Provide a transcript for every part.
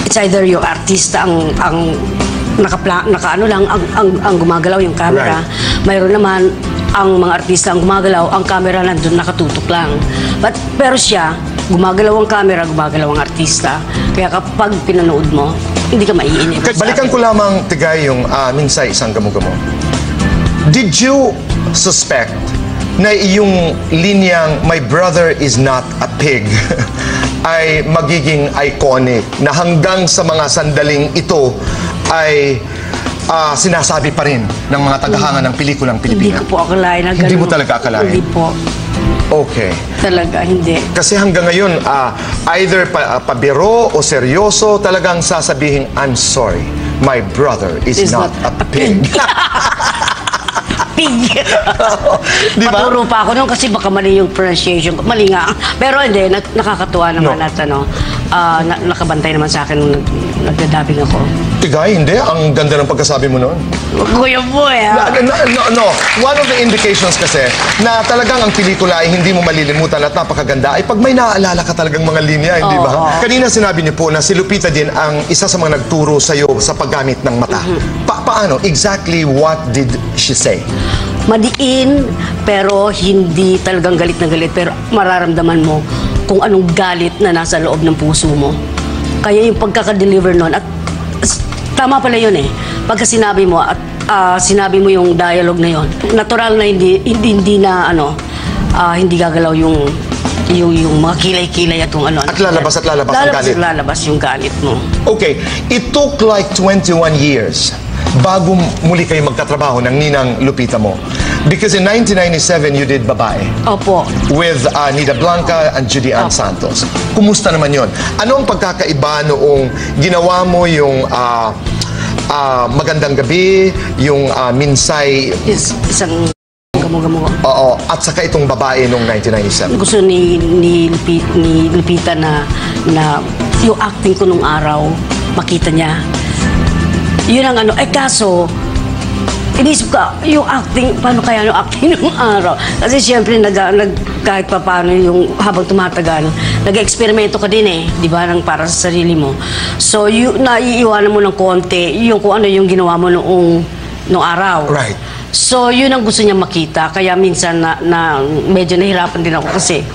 it's either yung artista ang naka-ano lang, ang gumagalaw yung camera. Right. Mayroon naman ang mga artista ang gumagalaw, ang camera nandun nakatutok lang. Pero siya, gumagalaw ang camera, gumagalaw ang artista. Kaya kapag pinanood mo, hindi ka maiinip. Balikan ko lamang, Tigay, yung Minsay, isang gamo-gamo. Did you suspect na iyong linyang "My brother is not a pig" ay magiging iconic, na hanggang sa mga sandaling ito ay sinasabi pa rin ng mga tagahanga ng pelikulang Pilipina? Hindi ko po akalain na ganun. Hindi mo talaga akalain? Hindi po. Okay. Talaga, hindi. Kasi hanggang ngayon, either pabiro o seryoso, talagang sasabihin, "I'm sorry, my brother is not a pig." Pig. Di ba? Paturo pa ako noon kasi baka mali yung pronunciation ko. Mali nga. Pero hindi, nakakatuwa naman at nakabantay naman sa akin nung nagdadabing ako. Tigay, hindi. Ang ganda ng pagkasabi mo noon. Kuya boy, No. One of the indications kasi na talagang ang pelikula ay hindi mo malilimutan at napakaganda ay pag may naaalala ka talagang mga linya, hindi ba? Kanina sinabi niyo po na si Lupita din ang isa sa mga nagturo sa'yo sa paggamit ng mata. Paano? Exactly what did she say? Madiin, pero hindi talagang galit na galit. Pero mararamdaman mo kung anong galit na nasa loob ng puso mo. Kaya yung pagkaka-deliver nun, at tama pala yun eh. Pagka sinabi mo at sinabi mo yung dialogue na yun, natural na hindi na hindi gagalaw yung mga kilay-kilay at yung ano. At lalabas ang galit. Lalabas yung galit mo. Okay, it took like 21 years bago muli kayo magkatrabaho ng ninang Lupita mo. Because in 1997, you did Babae. Opo. With Nida Blanca and Judy Ann Santos. Kumusta naman yon? Ano ang pagkakaiba noong ginawa mo yung Magandang Gabi, yung Minsay? Isang gamo-gamo. Oo, at saka itong Babae noong 1997. Gusto ni Lupita na yung acting ko nung araw, makita niya. Yun ang kaso, inisip ka, yung acting, paano kaya yung acting nung araw? Kasi siyempre, kahit pa paano yung habang tumatagal, nag-eksperimento ka din eh, di ba, para sa sarili mo. So, naiiwanan mo ng konti, yung kung ano yung ginawa mo noong araw. Right. So, yun ang gusto niya makita. Kaya minsan na medyo nahirapan din ako kasi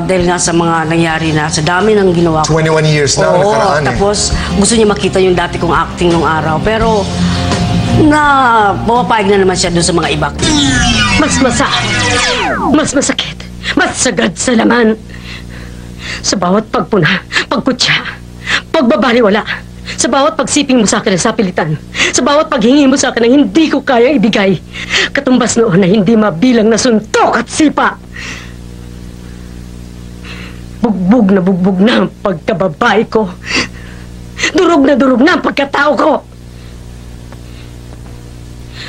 dahil nga sa mga nangyari na sa dami ng ginawa ko. 21 years na ang nakaraan eh. Tapos, gusto niya makita yung dati kong acting nung araw. Pero, pumapayag na naman siya doon sa mga iba. Mas masakit, mas sagad sa laman. Sa bawat pagpuna, pagkutya, pagbabaliwala, sa bawat pagsiping mo sa akin ng sapilitan, sa bawat paghingi mo sa akin ng hindi ko kaya ibigay, katumbas noon na hindi mabilang na suntok at sipa. Bugbog na ang pagkababae ko. Durog na ang pagkatao ko.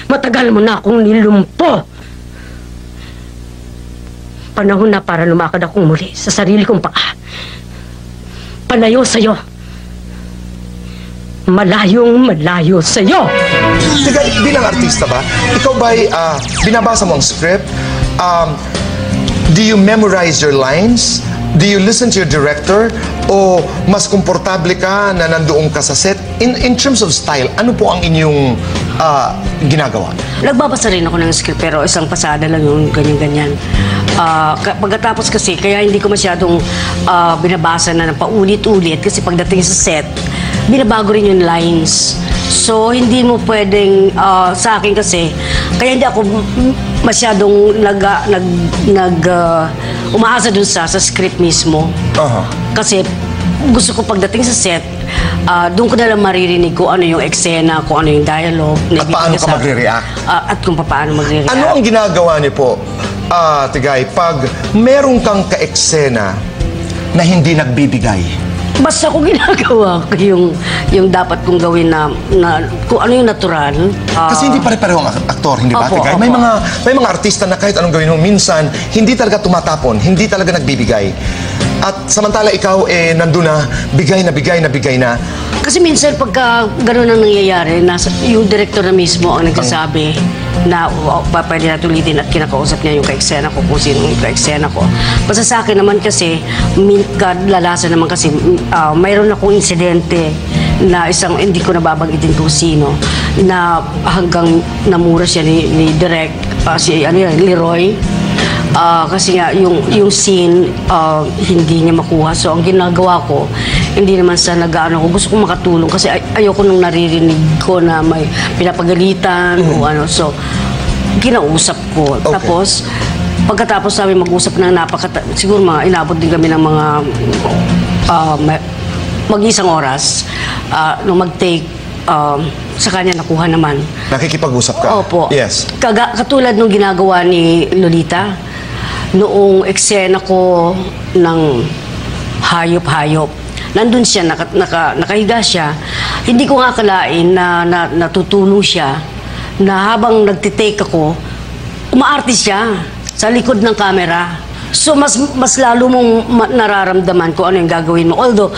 Matagal mo na akong nilumpo. Panahon na para lumakad akong muli sa sarili kong paa. Palayo sa'yo. Malayong-malayo sa'yo. Teka, bilang artista ba, ikaw ba'y binabasa mo ang script? Do you memorize your lines? Do you listen to your director? O mas komportable ka na nandoon ka sa set? In terms of style, ano po ang inyong ginagawa? Nagbabasa rin ako ng script pero isang pasada lang yung ganyan-ganyan. Pagkatapos kasi, kaya hindi ko masyadong binabasa na paulit-ulit kasi pagdating sa set, binabago rin yung lines. So, hindi mo pwedeng, sa akin kasi, kaya hindi ako masyadong umaasa dun sa script mismo. Kasi gusto ko pagdating sa set, doon ko na lang maririnig kung ano yung eksena, kung ano yung dialogue. At paano ka magre-react? At kung paano magre-react. Ano ang ginagawa niyo po, Tigay, pag meron kang ka-eksena na hindi nagbibigay? Basta ko ginagawa ko yung dapat kong gawin na kung ano yung natural. Kasi hindi pare-pareho ang aktor, hindi ba, Tigay? May mga artista na kahit anong gawin mo, minsan, hindi talaga tumatapon, hindi talaga nagbibigay. At samantala ikaw, nandun na, bigay na. Kasi minsan pagka gano'n ang nangyayari, yung director na mismo ang nagsasabi na pwede natin ulitin at kinakausap niya yung ka-eksena ko kung sino yung ka-eksena ko. Basta sa akin naman kasi, kadalasan naman kasi, mayroon akong insidente na isang, hindi ko nababanggitin kung sino, na hanggang namura siya ni Direk, Leroy. Kasi nga, yung scene, hindi niya makuha. So, ang ginagawa ko, hindi naman sa nag-ano ko. Gusto kong makatulong kasi ayoko nung naririnig ko na may pinapagalitan o ano. So, kinausap ko. Okay. Tapos, pagkatapos namin mag-usap ng siguro inabot din kami ng mga mag-isang oras nung mag-take. Sa kanya nakuha naman. Nakikipag-usap ka? Opo. Yes. Katulad nung ginagawa ni Lolita, noong eksena ko ng hayop-hayop, nandun siya, nakahiga siya. Hindi ko nga akalain na natutulong siya, na habang nagtitake ako, umaarte siya sa likod ng camera. So, mas lalo mong nararamdaman kung ano yung gagawin mo. Although,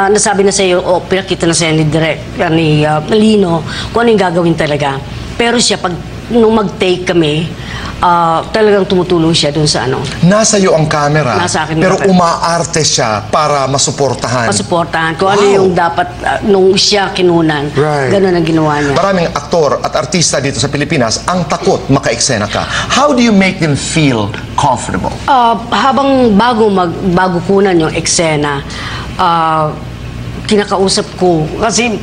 nasabi na sa'yo, pinakita na sa'yo ni Lino, kung ano yung gagawin talaga. Pero siya, nung mag-take kami, talagang tumutulong siya dun sa ano. Nasa iyo ang camera, Nasa akin pero camera. umaarte siya para masuportahan. Kung ano yung dapat, nung siya kinunan, Right. ganun ang ginawa niya. Maraming aktor at artista dito sa Pilipinas ang takot maka-eksena ka. How do you make them feel comfortable? Habang bago kunan yung eksena, kinakausap ko. Kasi,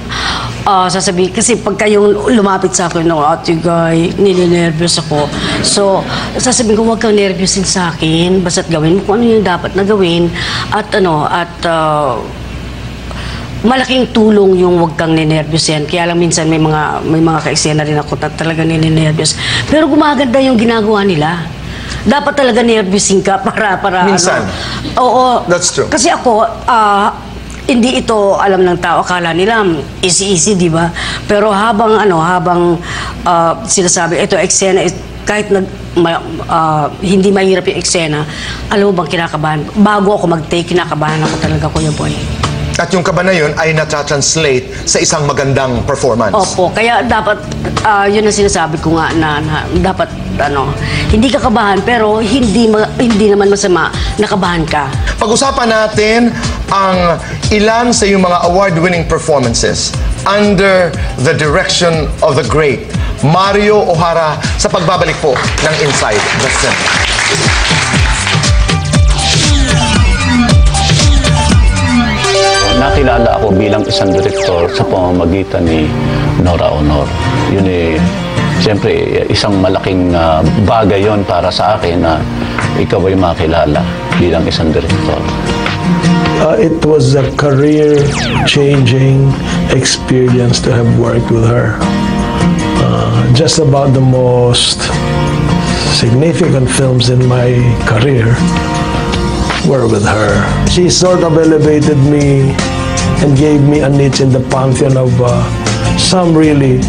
sasabihin, kasi pagka yung lumapit sa akin, no, Ate Guy, nininervyos ako. So, sasabihin ko, huwag kang nervyosin sa akin, basta't gawin mo kung ano yung dapat na gawin. At malaking tulong yung huwag kang ninervyos. Kaya lang minsan may mga ka-eksena rin ako na talaga nininervyos. Pero gumaganda yung ginagawa nila. Dapat talaga nervyosin ka para Minsan. Oo. That's true. Kasi ako, hindi ito alam ng tao. Akala nila easy, di ba? Pero habang sinasabi, ito eksena, kahit hindi mahirap yung eksena, alam mo bang kinakabahan? Bago ako mag-take, kinakabahan ako talaga, Kuya Boy. At yung kaba na yun ay na-translate sa isang magandang performance. Opo, kaya dapat, yun ang sinasabi ko nga na dapat, hindi ka kabahan, pero hindi naman masama, nakabahan ka. Pag-usapan natin ang ilan sa iyong mga award-winning performances under the direction of the great Mario O'Hara sa pagbabalik po ng Inside the Cinema. Nakilala ako bilang isang direktor sa pamamagitan ni Nora Honor. Yun siyempre, isang malaking bagay yon para sa akin na ikaw ay makilala bilang isang direktor. It was a career-changing experience to have worked with her. Just about the most significant films in my career were with her. She sort of elevated me and gave me a niche in the pantheon of some really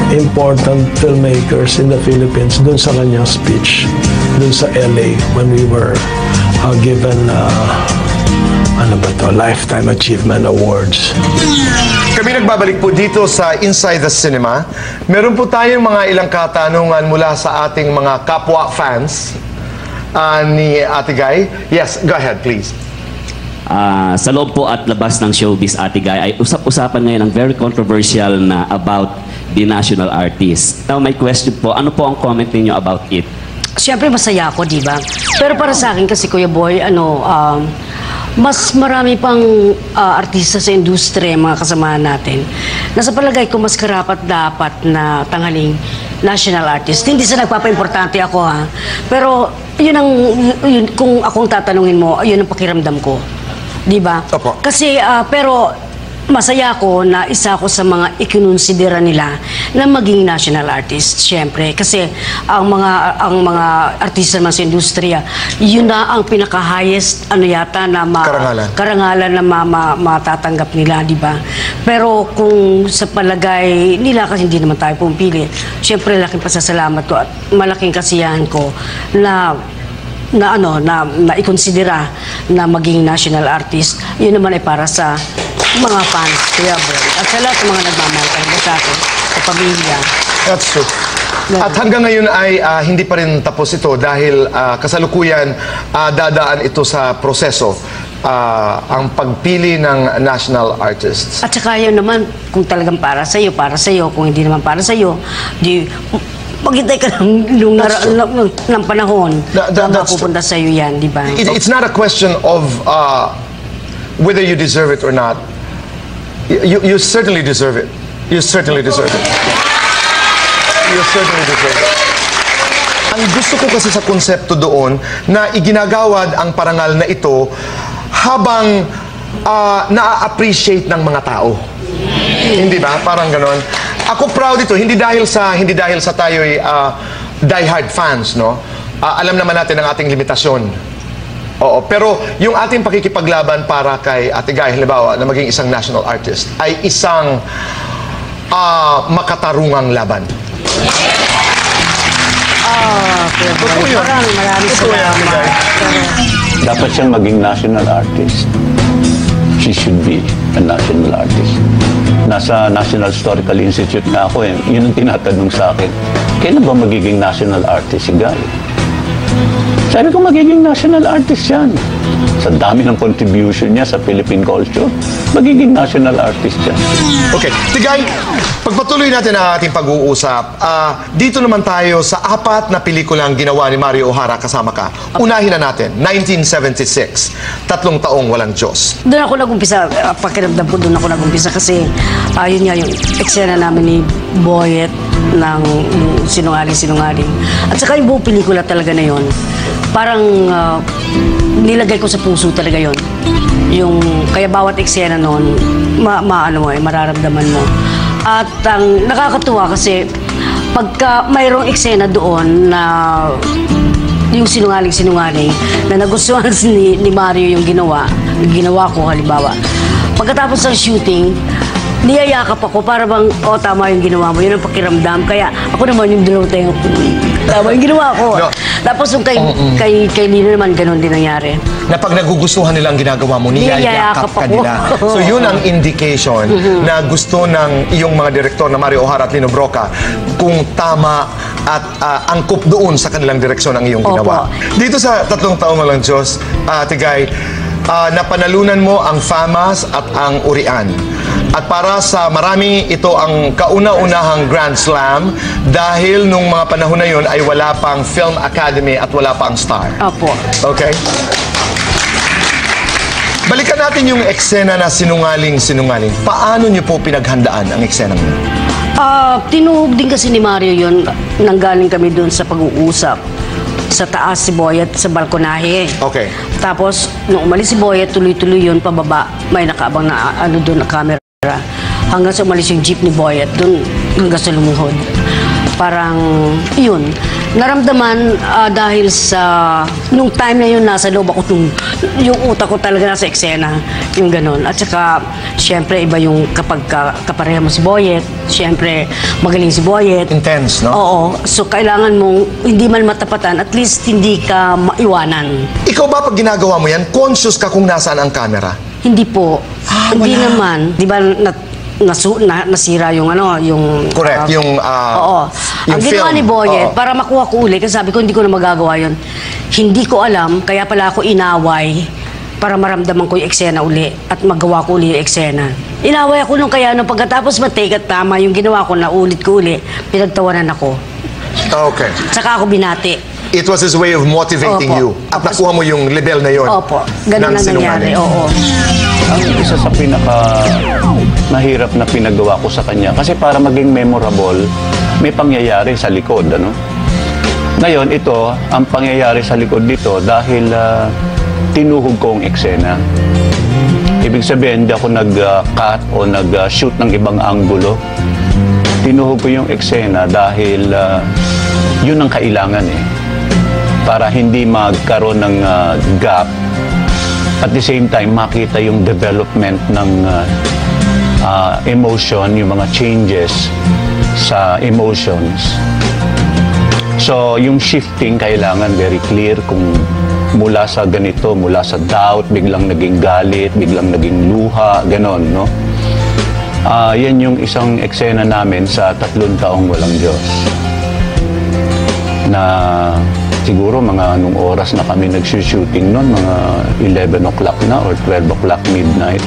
important filmmakers in the Philippines. Dun sa kanyang speech, dun sa LA when we were given Lifetime Achievement Awards. Kami nagbabalik po dito sa Inside the Cinema. Meron po tayong mga ilang katanungan mula sa ating mga kapwa fans ni Ate Guy. Yes, go ahead please. Sa loob po at labas ng showbiz, Ate Guy, ay usap-usapan ngayon ang very controversial na about the national artist. Now, my question po, ano po ang comment ninyo about it? Siyempre masaya ako, di ba? Pero para sa akin kasi, Kuya Boy, mas marami pang artista sa industriya, mga kasamahan natin. Nasa palagay ko, mas karapat-dapat na tanghaling national artist. Hindi sa nagpapa-importante ako, ha? Pero, kung akong tatanungin mo, yun ang pakiramdam ko. Di ba? Opo. Kasi, pero, masaya ako na isa ako sa mga ikinonsidera nila na maging national artist, syempre. Kasi ang mga artista naman sa industriya, yun na ang pinaka-highest yata na karangalan na matatanggap nila, di ba? Pero kung sa palagay nila, kasi hindi naman tayo pumili, syempre laking pasasalamat ko at malaking kasiyahan ko na na ikonsidera na maging national artist, yun naman ay para sa mga fans, Kuya Boy. At sa lahat ng mga nagmamahal talaga sa akin, sa pamilya. That's true. At hanggang ngayon ay hindi pa rin tapos ito dahil kasalukuyan dadaan ito sa proseso, ang pagpili ng national artists. At saka yun naman, kung talagang para sa'yo, para sa'yo. Kung hindi naman para sa'yo, di maghintay ka ng panahon na that's mapupunta sa'yo yan, di ba? It's not a question of whether you deserve it or not. You certainly deserve it. You certainly deserve it. You certainly deserve it. Ang gusto ko kasi sa konsepto doon na iginagawad ang parangal na ito habang na-appreciate ng mga tao. Hindi ba? Parang ganon. Ako proud ito, hindi dahil sa tayo'y diehard fans, no? Alam naman natin ang ating limitasyon. Oo, pero yung ating pakikipaglaban para kay Ate Guy, halimbawa, na maging isang national artist, ay isang makatarungang laban. Maraming salamat. Dapat siyang maging national artist. She should be a national artist. Nasa National Historical Institute na ako eh. Yun ang tinatanong sa akin. Kailan ba magiging national artist si Guy? Sabi ko, magiging national artist yan. Sa dami ng contribution niya sa Philippine culture, magiging national artist yan. Okay. Tigay, pagpatuloy natin ang ating pag-uusap, dito naman tayo sa 4 na pelikulang ginawa ni Mario O'Hara kasama ka. Unahin na natin, 1976, 3 taong walang Diyos. Doon ako nag-umpisa, pakiramdam ko doon ako nag-umpisa kasi yun nga yung eksena namin ni Boyet ng sinungaling. At saka yung buong pelikula talaga na yun, parang nilagay ko sa puso talaga yon. Kaya bawat eksena noon, mararamdaman mo. At ang nakakatuwa kasi pagka mayroong eksena doon na yung sinungaling na nagustuhan ni Mario yung ginawa ko halimbawa. Pagkatapos ng shooting, niyayakap ako para bang, tama yung ginawa mo, yun ang pakiramdam. Kaya ako naman yung tama yung ginawa ko. No. Tapos yung kay Lino naman, ganun din nangyari. Na pag nagugustuhan nila ang ginagawa mo, niyayakap ka nila. So yun ang indication na gusto ng iyong mga direktor na Mario O'Hara at Lino Brocka kung tama at angkop doon sa kanilang direksyon ang iyong ginawa. Dito sa 3 taong walang Diyos, Tigay, napanalunan mo ang FAMAS at ang Urian. At para sa marami, ito ang kauna-unahang Grand Slam dahil nung mga panahon na yun ay wala pang Film Academy at wala pang Star. Opo. Okay? Balikan natin yung eksena na sinungaling. Paano niyo po pinaghandaan ang eksena mo? Tinuhog din kasi ni Mario yun. Nanggaling kami doon sa pag-uusap. Sa taas si Boyet sa balkonahe. Okay. Tapos, nung umalis si Boyet, tuloy-tuloy yun, pababa. May nakaabang na doon na camera. Hanggang sa umalis yung jeep ni Boyet, doon hanggang sa lumuhod. Parang, yun. Naramdaman dahil sa, nung time na yun, nasa loob ako, yung utak ko talaga nasa eksena, yung ganun. At saka, syempre, iba yung kapag kapareha mo si Boyet, syempre, magaling si Boyet. Intense, no? Oo. So, kailangan mong, hindi man matapatan, at least hindi ka maiwanan. Ikaw ba pag ginagawa mo yan, conscious ka kung nasaan ang camera? Hindi po. Hindi wala. naman. Di ba, nasira yung yung... Correct, yung Oo. yung Ang ginawa film. ni Boyet, Oo. para makuha ko uli, kasi sabi ko, hindi ko na magagawa yun. Hindi ko alam, kaya pala ako inaway para maramdaman ko yung eksena uli at magawa ko uli yung eksena. Inaway ako nung pagkatapos matake at tama yung ginawa ko, na ulit ko uli, pinagtawanan ako. Okay. Saka ako binati. It was his way of motivating Opo. you. At nakuha mo yung level na yun. Opo. Ganun ng na nangyari. sinungaling. Oo. Ang isa sa pinaka mahirap na pinagawa ko sa kanya, kasi para maging memorable, may pangyayari sa likod, ano? Ngayon, ito, ang pangyayari sa likod dito dahil tinuhog ko ang eksena. Ibig sabihin, hindi ako nag-cut o nag-shoot ng ibang anggulo. Tinuhog ko yung eksena dahil yun ang kailangan eh. Para hindi magkaroon ng gap. At the same time, makita yung development ng emotion, yung mga changes sa emotions. So, yung shifting kailangan very clear kung mula sa ganito, mula sa doubt, biglang naging galit, biglang naging luha, ganon, no? Yan yung isang eksena namin sa 3 taong walang Diyos. Na siguro mga anong oras na kami nag-shooting noon, mga 11 o'clock na or 12 o'clock midnight.